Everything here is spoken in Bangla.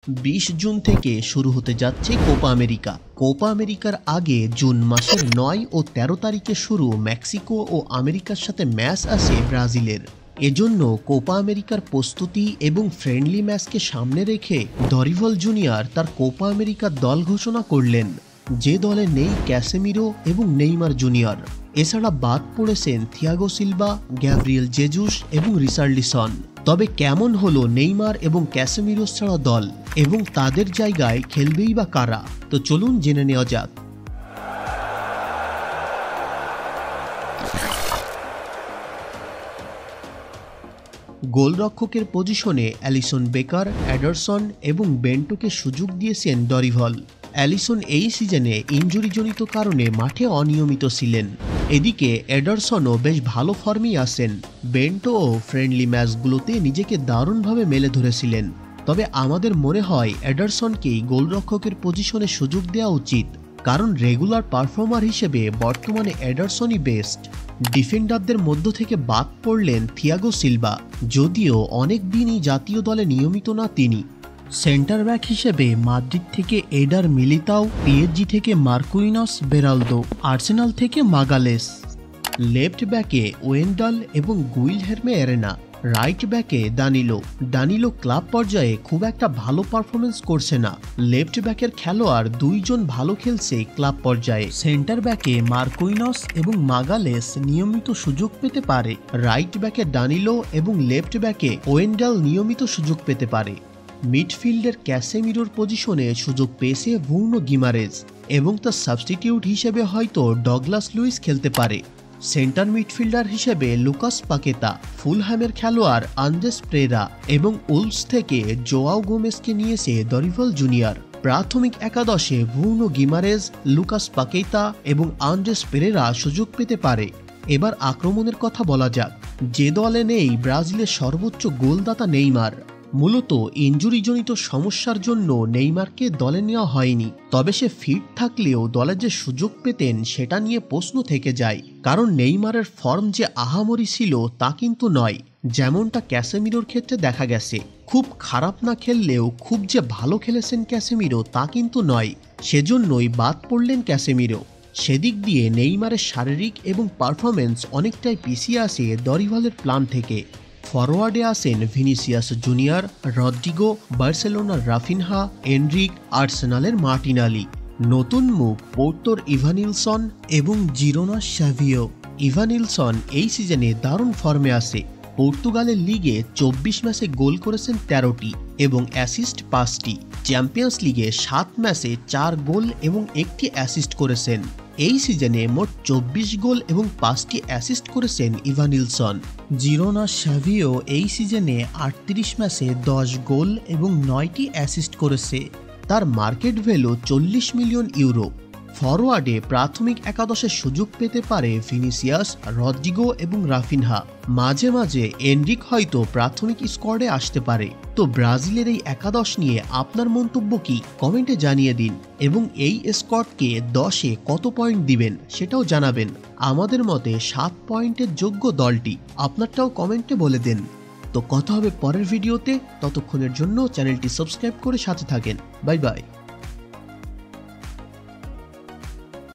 20 জুন থেকে শুরু হতে যাচ্ছে কোপা আমেরিকা। কোপা আমেরিকার আগে জুন মাসের 9 ও 13 তারিখে শুরু মেক্সিকো ও আমেরিকার সাথে ম্যাচ আছে ব্রাজিলের। এজন্য কোপা আমেরিকার প্রস্তুতি এবং ফ্রেন্ডলি ম্যাচকে সামনে রেখে দরিভাল জুনিয়র তার কোপা আমেরিকার দল ঘোষণা করলেন, যে দলে নেই ক্যাসেমিরো এবং নেইমার জুনিয়র। এছাড়া বাদ পড়েছেন থিয়াগো সিলভা, গ্যাব্রিয়েল জেজুস এবং রিচার্লিসন। তবে কেমন হলো নেইমার এবং ক্যাসেমিরো ছাড়া দল এবং তাদের জায়গায় খেলবেই বা কারা, তো চলুন জেনে নেওয়া যাক। গোলরক্ষকের পজিশনে অ্যালিসন বেকার, এডারসন এবং বেন্টোকে সুযোগ দিয়েছেন দরিভাল। অ্যালিসন এই সিজনে ইনজুরিজনিত কারণে মাঠে অনিয়মিত ছিলেন। এদিকে এডারসনও বেশ ভালো ফর্মেই আছেন। বেন্টোও ফ্রেন্ডলি ম্যাচগুলোতে নিজেকে দারুণভাবে মেলে ধরেছিলেন। তবে আমাদের মনে হয় এডারসনকেই গোলরক্ষকের পজিশনে সুযোগ দেওয়া উচিত, কারণ রেগুলার পারফর্মার হিসেবে বর্তমানে এডারসনই বেস্ট। ডিফেন্ডারদের মধ্য থেকে বাদ পড়লেন থিয়াগো সিলভা, যদিও অনেক দিনই জাতীয় দলে নিয়মিত না তিনি। সেন্টার ব্যাক হিসেবে মাদ্রিদ থেকে এডার মিলিতাও, পিএসজি থেকে মার্কুইনস বেরালদো, আর্সেনাল থেকে মাগালেস। লেফট ব্যাকে ওয়েন্ডাল এবং গুইলহের্মে এরেনা, রাইট ব্যাকে দানিলো ক্লাব পর্যায়ে খুব একটা ভালো পারফরমেন্স করছে না। লেফট ব্যাকের খেলোয়াড় দুইজন ভালো খেলছে ক্লাব পর্যায়ে। সেন্টার ব্যাকে মার্কুইনস এবং মাগালেস নিয়মিত সুযোগ পেতে পারে। রাইট ব্যাকে দানিলো এবং লেফট ব্যাকে ওয়েন্ডাল নিয়মিত সুযোগ পেতে পারে। মিডফিল্ডের ক্যাসেমিরোর পজিশনে সুযোগ পেয়েছে ব্রুনো গিমারেজ এবং তার সাবস্টিটিউট হিসেবে হয়তো ডগলাস লুইস খেলতে পারে। সেন্টার মিডফিল্ডার হিসেবে লুকাস পাকেতা, ফুলহ্যামের খেলোয়াড় আন্দ্রেস পেরেরা এবং উলভস থেকে জোয়াও গোমেজকে নিয়েছে দরিভাল জুনিয়র। প্রাথমিক একাদশে ব্রুনো গিমারেজ, লুকাস পাকেতা এবং আন্দ্রেস পেরেরা সুযোগ পেতে পারে। এবার আক্রমণের কথা বলা যাক। যে দলে নেই ব্রাজিলের সর্বোচ্চ গোলদাতা নেইমার। মূলত ইনজুরিজনিত সমস্যার জন্য নেইমারকে দলে নেওয়া হয়নি। তবে সে ফিট থাকলেও দলে যে সুযোগ পেতেন সেটা নিয়ে প্রশ্ন থেকে যায়, কারণ নেইমারের ফর্ম যে আহামরি ছিল তা কিন্তু নয়, যেমনটা ক্যাসেমিরোর ক্ষেত্রে দেখা গেছে। খুব খারাপ না খেললেও খুব যে ভালো খেলেছেন ক্যাসেমিরো তা কিন্তু নয়, সেজন্যই বাদ পড়লেন ক্যাসেমিরো। সেদিক দিয়ে নেইমারের শারীরিক এবং পারফরমেন্স অনেকটাই পিছিয়ে আসে দরিভালের প্ল্যান থেকে। ফরওয়ার্ডে আছেন ভিনিসিয়াস জুনিয়র, রদ্রিগো, বার্সেলোনার রাফিনহা, এনরিক, আর্সেনালের মার্টিনালি। নতুন মুখ পোর্টোর ইভানিলসন এবং জিরোনার স্যাভিও। ইভানিলসন এই সিজনে দারুণ ফর্মে আছে। পর্তুগালের লিগে 24 ম্যাচে গোল করেছেন 13টি এবং অ্যাসিস্ট 5টি। চ্যাম্পিয়ন্স লিগে 7 ম্যাচে 4 গোল এবং 1টি অ্যাসিস্ট করেছেন। এই সিজনে মোট 24 গোল এবং 5টি অ্যাসিস্ট করেছেন ইভানিলসন। জিরোনা স্যাভিও এই সিজনে 38 ম্যাচে 10 গোল এবং 9টি অ্যাসিস্ট করেছে। তার মার্কেট ভ্যালু 40 মিলিয়ন ইউরো। ফরওয়ার্ডে প্রাথমিক একাদশে সুযোগ পেতে পারে ভিনিসিয়াস, রদ্রিগো এবং রাফিনহা। মাঝে মাঝে এনরিক হয়তো প্রাথমিক স্কোয়াডে আসতে পারে। তো ব্রাজিলের এই একাদশ নিয়ে আপনার মন্তব্য কি কমেন্টে জানিয়ে দিন এবং এই স্কোয়াডকে 10-এ কত পয়েন্ট দিবেন সেটাও জানাবেন। আমাদের মতে 7 পয়েন্টের যোগ্য দলটি, আপনারটাও কমেন্টে বলে দেন। তো কথা হবে পরের ভিডিওতে, ততক্ষণের জন্য চ্যানেলটি সাবস্ক্রাইব করে সাথে থাকেন। Bye bye.